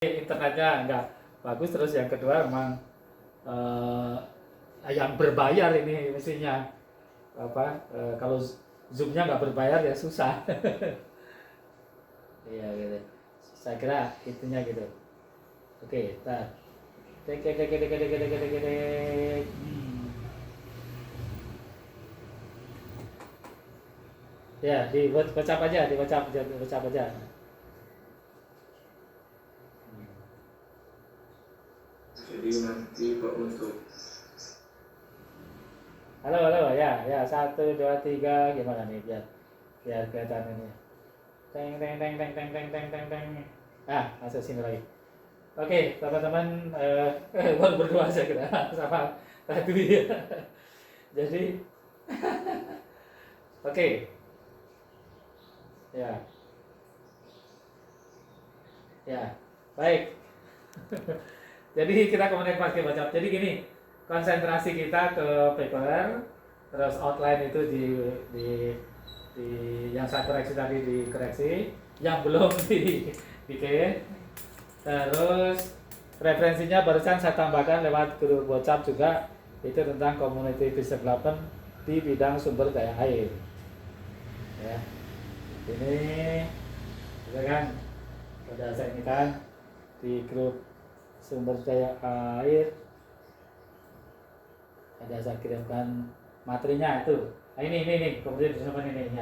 internetnya nggak bagus, terus yang kedua memang yang berbayar ini mestinya kalau Zoom-nya nggak berbayar ya susah. Iya gitu. Saya kira itunya gitu. Oke, tar. Tek tek tek tek tek tek tek tek tek tek. Ya, di WhatsApp aja, di WhatsApp aja. Jadi nanti Pak untuk Halo, ya, 1, 2, 3, gimana nih biar kelihatan ini. Teng teng teng teng teng teng teng teng teng. Masuk sini lagi. Oke, teman-teman, baru berdua aja kita sama tadi ya. Jadi, oke, ya, baik. Jadi kita kemudian pakai WhatsApp. Jadi gini, konsentrasi kita ke paper, terus outline itu di yang saya koreksi tadi dikoreksi, yang belum dibikin. Terus referensinya barusan saya tambahkan lewat grup WhatsApp juga, itu tentang community business development di bidang sumber daya air. Ya, ini kita kan sudah saya ini kan di grup sumber daya air ada saya kirimkan materinya itu. Ini kemudian disimpan ini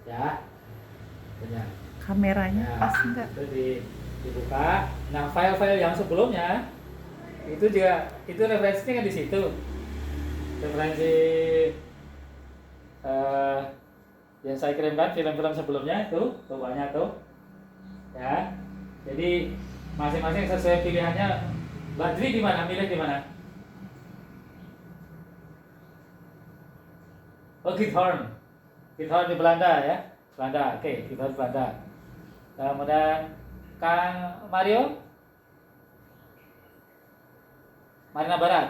ya. Kameranya pas enggak? Itu dibuka. Nah, file-file yang sebelumnya itu juga itu referensinya kan di situ. Referensi yang saya kirimkan film-film sebelumnya itu tuh banyak tuh. Ya. Jadi masing-masing sesuai pilihannya. Badri di mana? Milih di mana? Oh, Giethorn di Belanda ya. Belanda, oke, Giethorn Belanda. Kemudian Kang Mario, Marina Barat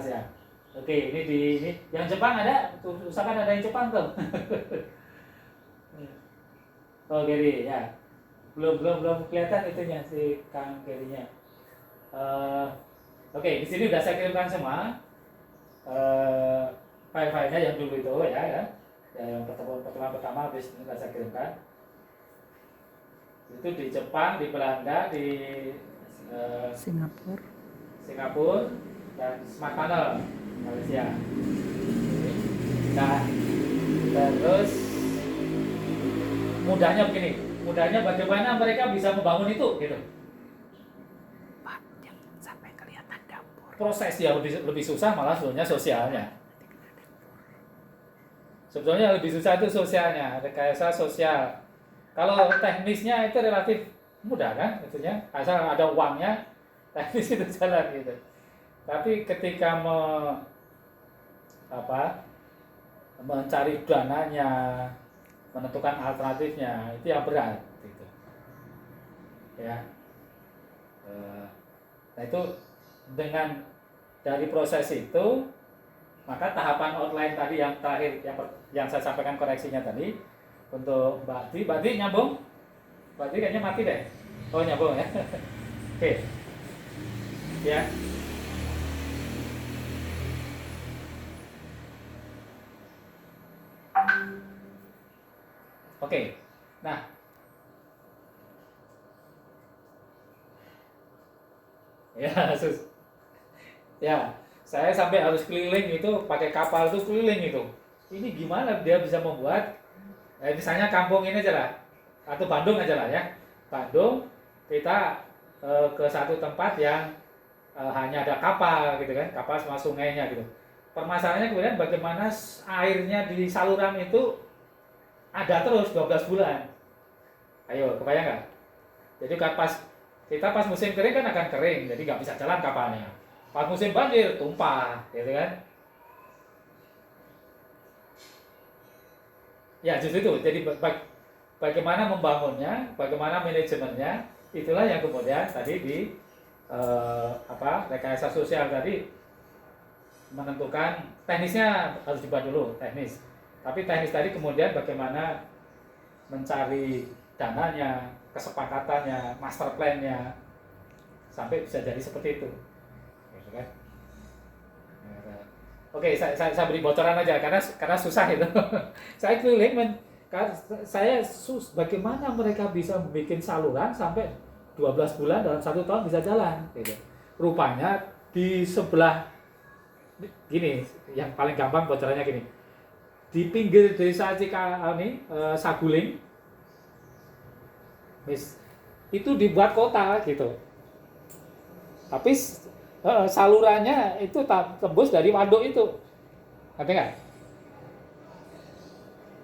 ya. Oke, ini yang Jepang ada, usahakan ada yang Jepang tuh. Oh, Gary ya. Belum kelihatan itunya si Kang Gary-nya. Oke, di sini udah saya kirimkan semua. File-filenya yang dulu itu ya, yang pertemuan pertama habis ini saya kirimkan. Itu di Jepang, di Belanda, di Singapura dan Smart Panel Malaysia. Nah, terus mudahnya bagaimana mereka bisa membangun itu gitu. Pak, jangan sampai kelihatan dapur. Proses yang lebih susah malah sebetulnya sosialnya. Sebetulnya lebih susah itu sosialnya, rekayasa sosial. Kalau teknisnya itu relatif mudah kan, itunya asal ada uangnya, teknis itu jalan gitu. Tapi ketika mencari dananya, menentukan alternatifnya, itu yang berat gitu. Ya. Nah, itu dengan dari proses itu, maka tahapan outline tadi yang terakhir yang saya sampaikan koreksinya tadi untuk Mbak Di nyambung? Mbak Di kayaknya mati deh. Oh, nyambung ya. Oke. Ya. Oke. Nah, ya, saya sampai harus keliling itu pakai kapal itu keliling itu. Ini gimana dia bisa membuat misalnya kampung ini aja lah, atau Bandung aja lah ya. Bandung kita ke satu tempat yang hanya ada kapal gitu kan, kapal sama sungainya gitu. Permasalahannya kemudian bagaimana airnya di saluran itu ada terus 12 bulan. Ayo, kebayang nggak? Jadi pas musim kering kan akan kering, jadi nggak bisa jalan kapalnya. Pas musim banjir tumpah, gitu kan? Ya justru itu. Jadi bagaimana membangunnya, bagaimana manajemennya, itulah yang kemudian tadi di rekayasa sosial tadi menentukan teknisnya harus dibuat dulu teknis. Tapi teknis tadi kemudian bagaimana mencari dananya, kesepakatannya, master plan-nya sampai bisa jadi seperti itu, gitu kan? Oke, saya beri bocoran aja karena susah itu. Saya keliling bagaimana mereka bisa bikin saluran sampai 12 bulan dalam 1 tahun bisa jalan, gitu. Rupanya di sebelah gini, yang paling gampang bocorannya gini. Di pinggir desa Saguling, itu dibuat kota gitu. Tapi salurannya itu tembus dari waduk itu, ngerti nggak?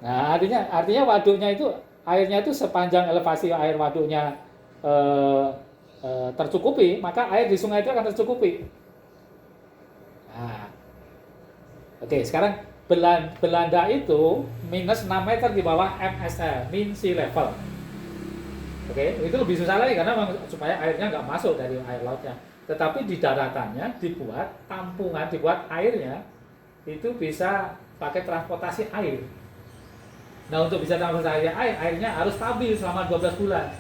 Nah, artinya waduknya itu airnya itu sepanjang elevasi air waduknya tercukupi, maka air di sungai itu akan tercukupi. Nah, oke, sekarang Belanda itu minus 6 meter di bawah MSL, mean sea level. Oke, itu lebih susah lagi karena supaya airnya nggak masuk dari air lautnya. Tetapi di daratannya dibuat tampungan, dibuat airnya itu bisa pakai transportasi air. Nah, untuk bisa transportasi airnya harus stabil selama 12 bulan.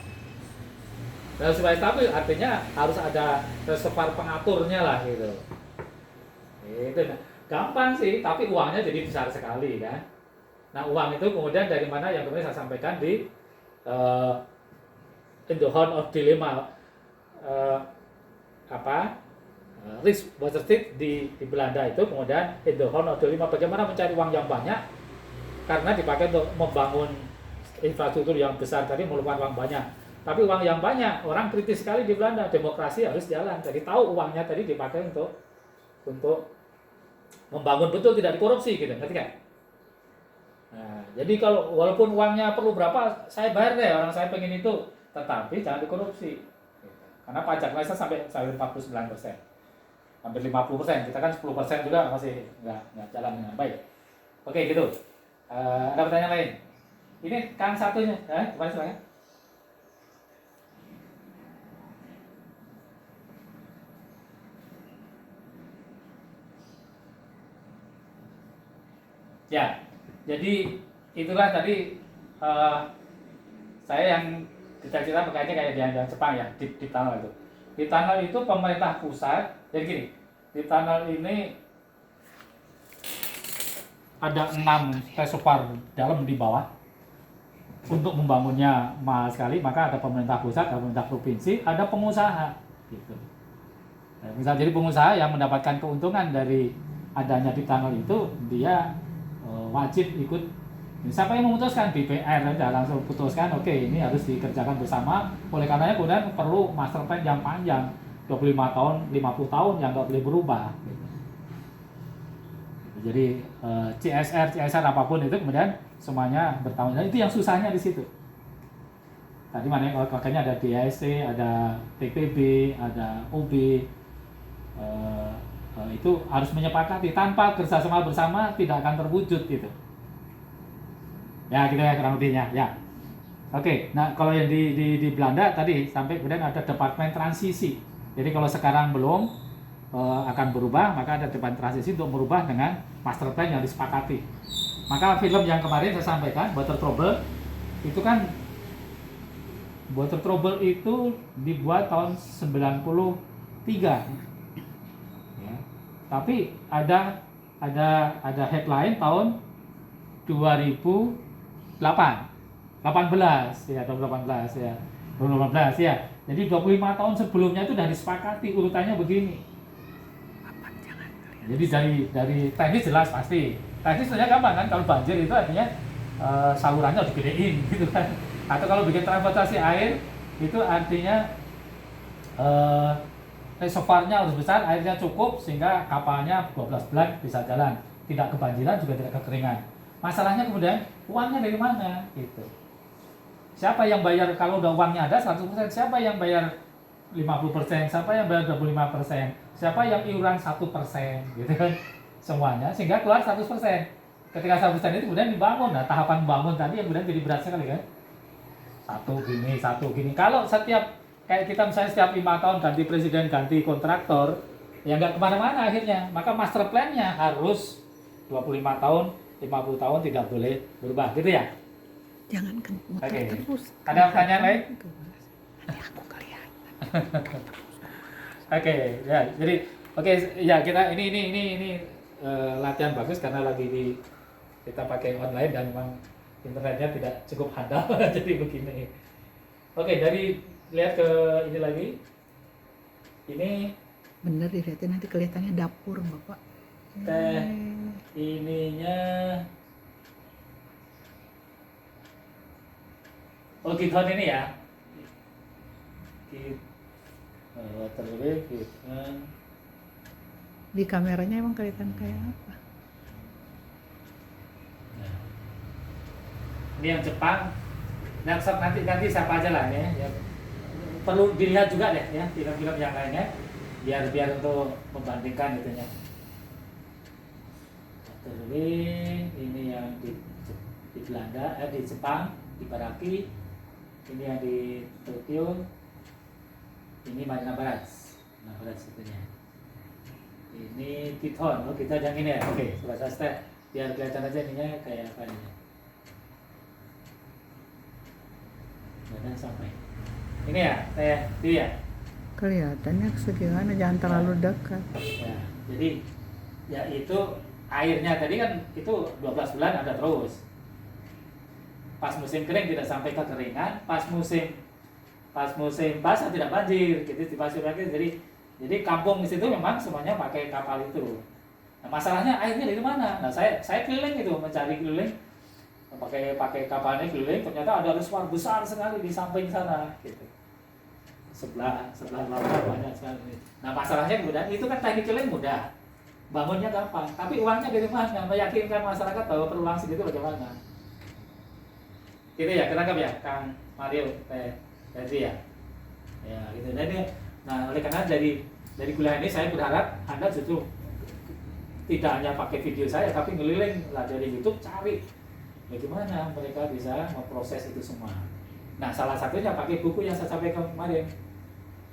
Nah, supaya stabil artinya harus ada reservoir pengaturnya lah gitu. Itu gampang sih, tapi uangnya jadi besar sekali kan. Nah, uang itu kemudian dari mana yang kemudian saya sampaikan di in the Horn of Dilemma, Risk Waterstedt di Belanda itu kemudian in the Horn of Dilemma, bagaimana mencari uang yang banyak karena dipakai untuk membangun infrastruktur yang besar tadi, memerlukan uang banyak. Tapi uang yang banyak, orang kritis sekali di Belanda, demokrasi harus jalan. Jadi tahu uangnya tadi dipakai untuk membangun, betul, tidak dikorupsi gitu, ngerti kan? Nah, jadi kalau walaupun uangnya perlu berapa, saya bayar deh, orang saya pengen itu, tetapi jangan dikorupsi. Karena pajak Malaysia sampai 49%, hampir 50%, kita kan 10% juga masih nggak jalan dengan baik. Oke, gitu. Ada pertanyaan lain? Ini kan satunya, kembali silakan. Ya, jadi itulah tadi saya yang cerita berkaitan kayak di Jepang ya, di tunnel itu. Di tunnel itu pemerintah pusat, jadi gini, di tunnel ini ada 6 reservoir dalam di bawah. Untuk membangunnya mahal sekali, maka ada pemerintah pusat, ada pemerintah provinsi, ada pengusaha. Gitu. Nah, misalnya jadi pengusaha yang mendapatkan keuntungan dari adanya di tunnel itu, dia wajib ikut. Siapa yang memutuskan? DPR aja langsung putuskan, oke, ini harus dikerjakan bersama. Oleh karenanya kemudian perlu master plan yang panjang, 25 tahun, 50 tahun yang nggak boleh berubah. Jadi CSR apapun itu kemudian semuanya bertahun. Dan itu yang susahnya di situ. Tadi makanya ada DIC, ada TPB, ada OB. Itu harus menyepakati, tanpa kerjasama bersama tidak akan terwujud gitu. Ya, gitu ya kurang lebihnya ya. Oke, nah kalau yang di Belanda tadi sampai kemudian ada departemen transisi. Jadi kalau sekarang belum akan berubah, maka ada departemen transisi untuk merubah dengan master plan yang disepakati. Maka film yang kemarin saya sampaikan, Water Trouble, itu kan Water Trouble itu dibuat tahun 93. Tapi ada headline tahun 2018 ya, 2018 ya. 2018 ya. Jadi 25 tahun sebelumnya itu sudah disepakati urutannya begini. Jadi dari teknis jelas pasti. Teknis sebenarnya gampang kan, kalau banjir itu artinya salurannya harus digedein gitu kan. Atau kalau bikin transportasi air itu artinya reservoirnya harus besar, airnya cukup sehingga kapalnya 12 bulan bisa jalan, tidak kebanjiran juga tidak kekeringan. Masalahnya kemudian uangnya dari mana gitu. Siapa yang bayar kalau udah uangnya ada 100%, siapa yang bayar 50%, siapa yang bayar 25%, siapa yang iuran 1% gitu kan, semuanya sehingga keluar 100%. Ketika 100% itu kemudian dibangun. Nah, tahapan membangun tadi yang kemudian jadi berat sekali kan. Satu gini. Kalau setiap kayak kita misalnya setiap 5 tahun ganti presiden, ganti kontraktor, ya nggak kemana-mana akhirnya. Maka master plan-nya harus 25 tahun, 50 tahun tidak boleh berubah, gitu ya. Jangan muter Oke. terus. Ada pertanyaan lain? Nanti aku kelihatan. Oke, ya. Jadi oke ya kita ini latihan bagus karena lagi kita pakai online dan memang internetnya tidak cukup handal jadi begini. Oke, dari lihat ke ini lagi. Ini Bener dilihatin nanti kelihatannya dapur Bapak. teh ininya Giton ini ya. Terus Giton. Di kameranya emang kelihatan kayak apa? Nah, ini yang Jepang. Nah, nanti siapa aja lah ya. Perlu dilihat juga deh ya film-film yang lainnya biar untuk membandingkan itunya. Terus ini yang di Belanda, di Jepang, di Baraki. Ini yang di Tokyo. Ini Marina Barrage. Itunya. Ini Giton, kita yang ini ya. Oke, Sobat Sastra, biar kelihatan aja ininya kayak apa ini. Dan sampai. Ini ya, ini ya. Kelihatannya segimana, jangan terlalu dekat. Ya, jadi ya itu airnya tadi kan itu 12 bulan ada terus. Pas musim kering tidak sampai kekeringan, pas musim basah tidak banjir, gitu di pasir lagi. Jadi kampung di situ memang semuanya pakai kapal itu. Nah, masalahnya airnya dari mana? Nah, saya keliling itu mencari keliling, pakai kapalnya keliling, ternyata ada reservoir besar sekali di samping sana, gitu. Sebelah laut banyak sekali. Nah, masalahnya mudah, itu kan teknik keliling mudah, bangunnya gampang, tapi uangnya dari mana? Meyakinkan masyarakat bahwa peluang segitu bagaimana? Gitu ya, ketangkap ya, Kang Mario, Teddy ya. Ya, gitu. Jadi, nah oleh karena dari kuliah ini saya berharap Anda justru tidak hanya pakai video saya, tapi ngeliling lah dari YouTube cari bagaimana mereka bisa memproses itu semua. Nah, salah satunya pakai buku yang saya sampaikan kemarin.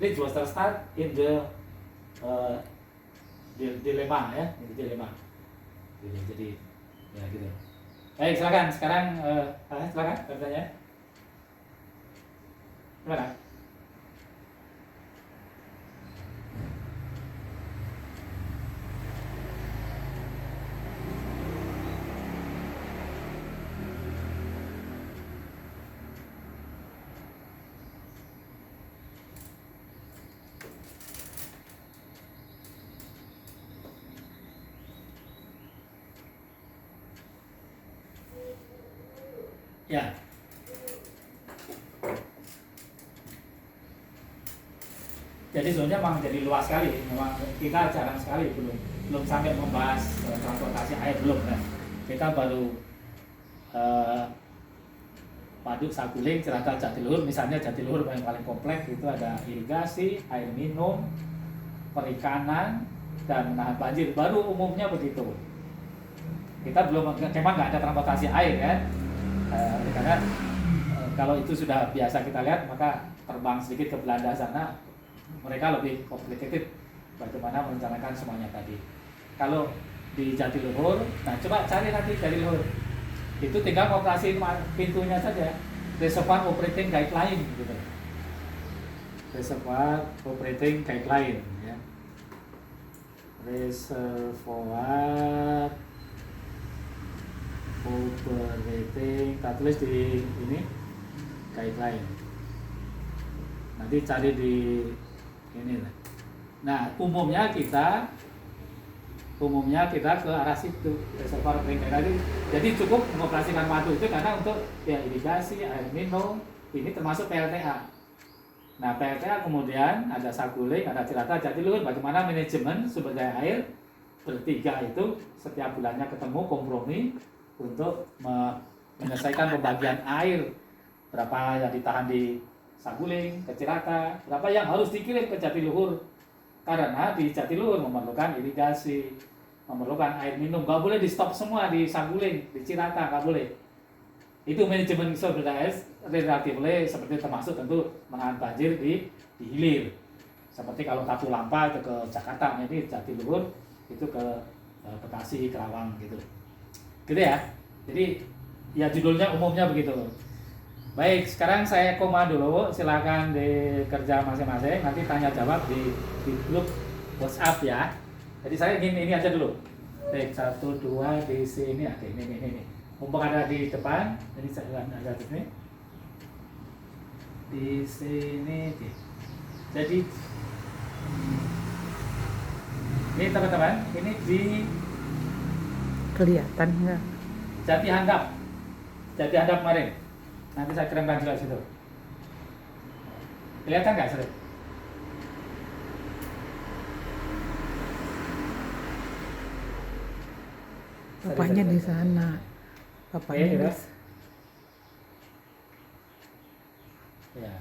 This was the start in the dilemma ya, dilema. Jadi ya gitu. Baik, silakan. Sekarang silakan bertanya. Gimana? Ya. Jadi sebenarnya memang jadi luas sekali. Memang kita jarang sekali belum sampai membahas transportasi air belum kan. Kita baru waduk Saguling, Cilacap, Jatiluhur. Misalnya Jatiluhur yang paling kompleks itu ada irigasi, air minum, perikanan, dan menahan banjir. Baru umumnya begitu. Kita belum, memang nggak ada transportasi air kan. Karena kalau itu sudah biasa kita lihat, maka terbang sedikit ke Belanda sana, mereka lebih complicated bagaimana merencanakan semuanya tadi. Kalau di Jatiluhur, nah coba cari nanti Jatiluhur, itu tinggal operasi pintunya saja, Reservoir Operating Guideline gitu. Reservoir Operating Guideline ya. Reservoir Operating, kita tulis di ini guideline. Nanti cari di ini. Nah, umumnya kita ke arah situ, reservoir operating guideline. Jadi cukup mengoperasikan waduk itu karena untuk ya irigasi, air minum, ini termasuk PLTA. Nah, PLTA kemudian ada Saguling, ada Cilacap, Jatiluhur. Bagaimana manajemen sumber daya air bertiga itu setiap bulannya ketemu kompromi untuk menyelesaikan pembagian air, berapa yang ditahan di Saguling, ke Cilacap, berapa yang harus dikirim ke Jatiluhur, karena di Jatiluhur memerlukan irigasi, memerlukan air minum, nggak boleh di stop semua di Saguling, di Cilacap nggak boleh. Itu manajemen sumber daya air relatif seperti termasuk tentu menahan banjir di hilir, seperti kalau Katulampa itu ke Jakarta, jadi Jatiluhur itu ke Bekasi, Kerawang gitu ya. Jadi Ya judulnya umumnya begitu. Baik, sekarang saya koma dulu, silakan dikerja masing-masing, nanti tanya jawab di grup WhatsApp ya. Jadi saya ingin ini aja dulu. Baik, 1, 2 di sini, oke, ini. Mumpung ada di depan, jadi saya ada di sini. Di sini, oke. Jadi ini teman-teman, ini di Kelihatan nggak? Jati Handap kemarin. Nanti saya kirimkan juga situ. Kelihatan nggak sih? Bapaknya di sana. Bapaknya Oke, di gitu. Ya.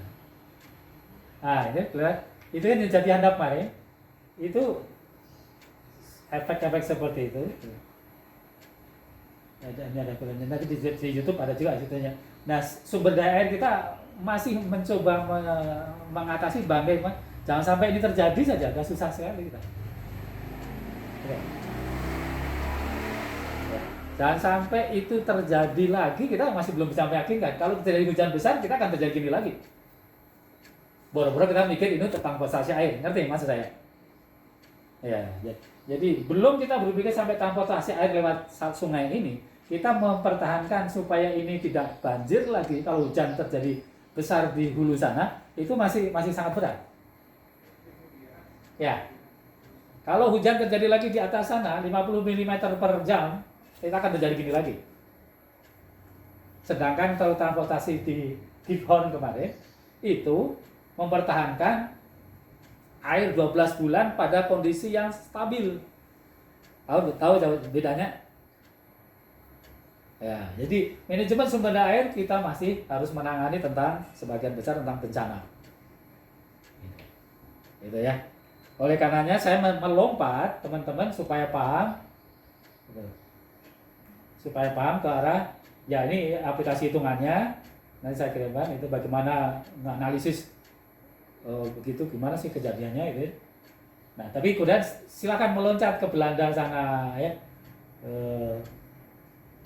Ini kelihatan. Itu kan Jati Handap kemarin. Itu efek-efek seperti itu. Ada filmnya. Nanti di YouTube ada juga situnya. Nah, sumber daya air kita masih mencoba mengatasi bangkai, Mas. Jangan sampai ini terjadi saja, agak susah sekali kita. Oke. Jangan sampai itu terjadi lagi, kita masih belum bisa meyakinkan. Kalau terjadi hujan besar, kita akan terjadi gini lagi. Boro-boro kita mikir ini tentang transportasi air, ngerti maksud saya? Ya, jadi belum kita berpikir sampai transportasi air lewat sungai ini, kita mempertahankan supaya ini tidak banjir lagi kalau hujan terjadi besar di hulu sana, itu masih sangat berat. Ya, kalau hujan terjadi lagi di atas sana 50 mm per jam, kita akan terjadi gini lagi. Sedangkan kalau transportasi di Gihon kemarin itu mempertahankan air 12 bulan pada kondisi yang stabil. Tahu bedanya? Ya, jadi manajemen sumber daya air kita masih harus menangani tentang sebagian besar tentang bencana. Gitu ya. Oleh karenanya saya melompat teman-teman supaya paham. Gitu. Supaya paham ke arah ya ini aplikasi hitungannya. Nanti saya kirimkan itu bagaimana analisis begitu gimana sih kejadiannya itu. Nah, tapi kemudian silakan meloncat ke Belanda sana ya.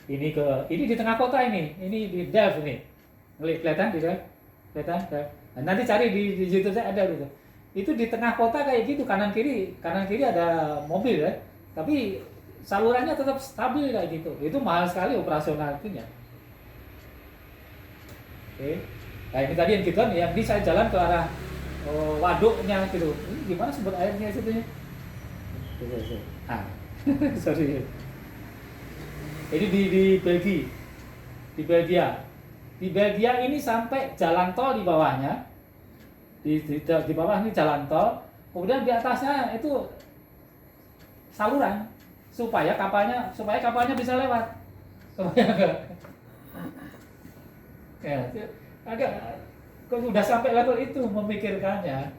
Ini di tengah kota ini di Delft ini. Kelihatan di Delft? Kelihatan? Nah, nanti cari di YouTube saya ada gitu. Itu di tengah kota kayak gitu, kanan kiri ada mobil ya. Tapi salurannya tetap stabil kayak gitu. Itu mahal sekali operasionalnya. Oke. Nah, ini tadi yang gitu kan, yang ini saya jalan ke arah waduknya gitu. Ini gimana sumber airnya situnya? Sorry. Ini di Belgia. Di Belgia. Di Belgia ini sampai jalan tol di bawahnya. Di bawah ini jalan tol. Kemudian di atasnya itu saluran supaya kapalnya bisa lewat. Ya, agak kalau udah sampai level itu memikirkannya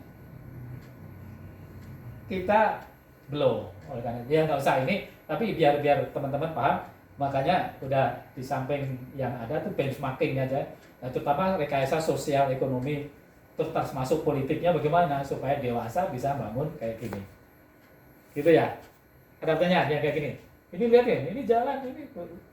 kita belum. Oleh karena dia nggak usah ini, tapi biar teman-teman paham. Makanya udah di samping yang ada tuh benchmarking aja, nah, terutama rekayasa sosial ekonomi, terus masuk politiknya bagaimana supaya dewasa bisa bangun kayak gini, gitu ya. Ada pertanyaan yang kayak gini. Ini lihat ya, ini jalan ini.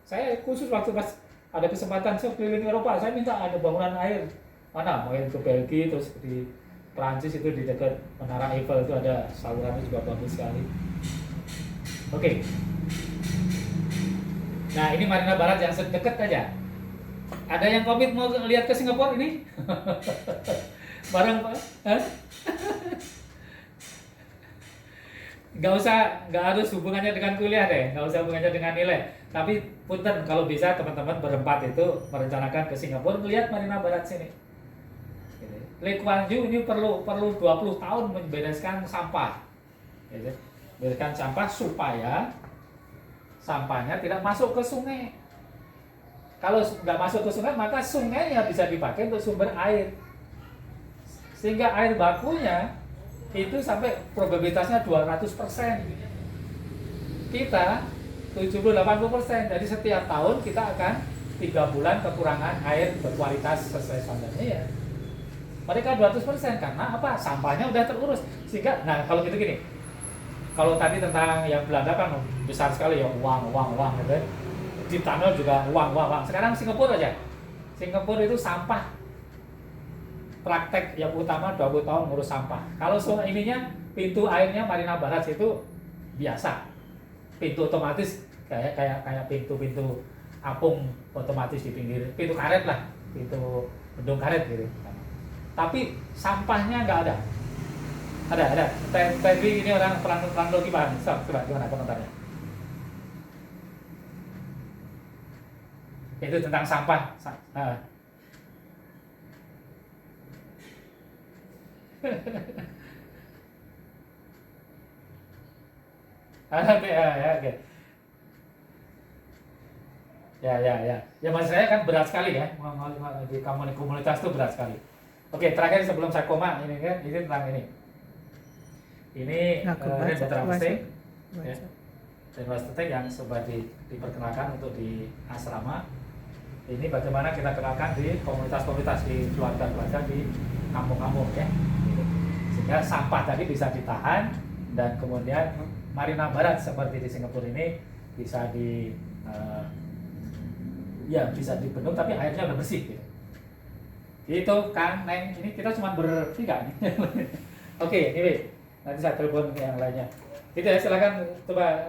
Saya khusus waktu pas ada kesempatan saya keliling Eropa, saya minta ada bangunan air mana, mau ke Belgia terus di Prancis itu di dekat Menara Eiffel itu ada salurannya juga bagus sekali. Oke. Nah, ini Marina Barat yang dekat aja. Ada yang komit mau lihat ke Singapura ini? Bareng Pak? Nggak harus hubungannya dengan kuliah deh, nggak usah hubungannya dengan nilai. Tapi punten kalau bisa teman-teman berempat itu merencanakan ke Singapura melihat Marina Barat sini. Lee Kuan Yew ini perlu 20 tahun membereskan sampah. Bereskan sampah supaya sampahnya tidak masuk ke sungai. Kalau nggak masuk ke sungai, maka sungainya bisa dipakai untuk sumber air. Sehingga air bakunya itu sampai probabilitasnya 200%. Kita 70-80%. Jadi setiap tahun kita akan 3 bulan kekurangan air berkualitas sesuai standarnya ya. Mereka 200% karena apa? Sampahnya udah terurus. Sehingga, nah kalau gitu gini. Kalau tadi tentang yang Belanda kan besar sekali ya, uang gitu. di tunnel juga uang. Sekarang Singapura aja. Singapura itu sampah praktek yang utama 20 tahun ngurus sampah. Kalau ininya pintu airnya Marina Barrage itu biasa. Pintu otomatis kayak pintu apung otomatis di pinggir, pintu karet lah, pintu bendung karet gitu. Tapi sampahnya nggak ada. Ada. Tadi ini orang planologi paham. Coba gimana komentarnya? Itu tentang sampah. Ya, oke. Ya mas saya kan berat sekali ya, di komunitas itu berat sekali. Oke, terakhir sebelum saya koma ini kan, ini tentang ini. Ini rainwater harvesting, ya. Rainwater harvesting yang coba diperkenalkan untuk di asrama. Ini bagaimana kita kenalkan di komunitas-komunitas, di keluarga-keluarga, di kampung-kampung ya. Sehingga sampah tadi bisa ditahan dan kemudian Marina Barrage seperti di Singapura ini bisa bisa dibendung tapi airnya udah bersih gitu. Itu kan Neng, ini kita cuma bertiga nih. Oke, ini nanti saya telepon yang lainnya. Itu ya, silakan coba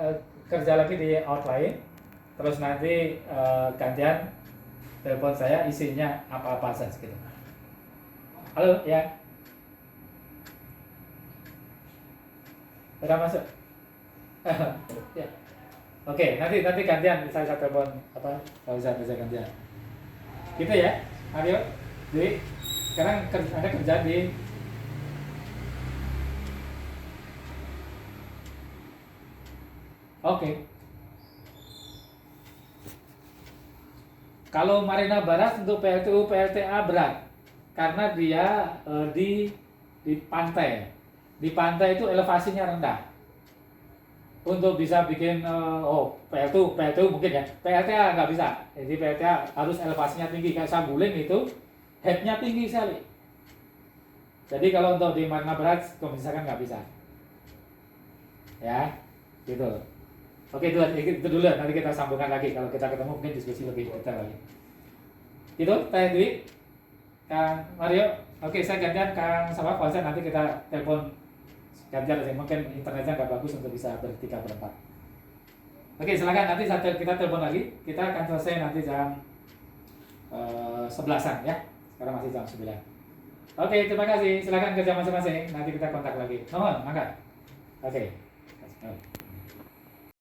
kerja lagi di outline. Terus nanti gantian telepon saya isinya apa-apa saja gitu. Halo ya. Sudah masuk. Ya. Oke, nanti gantian saya telepon apa kalau bisa gantian. Gitu ya, Mario. Jadi sekarang Anda kerja di Oke. Kalau Marina Barrage untuk PLTU PLTA berat karena dia di pantai. Di pantai itu elevasinya rendah. Untuk bisa bikin PLTU mungkin ya. PLTA nggak bisa. Jadi PLTA harus elevasinya tinggi kayak Sambuling itu headnya tinggi sekali. Jadi kalau untuk di Marina Barrage misalkan nggak bisa. Ya, gitu. Oke, itu dulu. Nanti kita sambungkan lagi kalau kita ketemu mungkin diskusi lebih detail lagi. Itu Teh Dwi, Kang Mario. Oke, saya gantian Kang sama Fauzan, nanti kita telepon gantian aja. Mungkin internetnya nggak bagus untuk bisa bertiga berempat. Oke, silakan nanti kita telepon lagi. Kita akan selesai nanti jam 11-an ya. Sekarang masih jam 9. Oke, terima kasih. Silakan kerja masing-masing. Nanti kita kontak lagi. Mohon, mangga. Oke.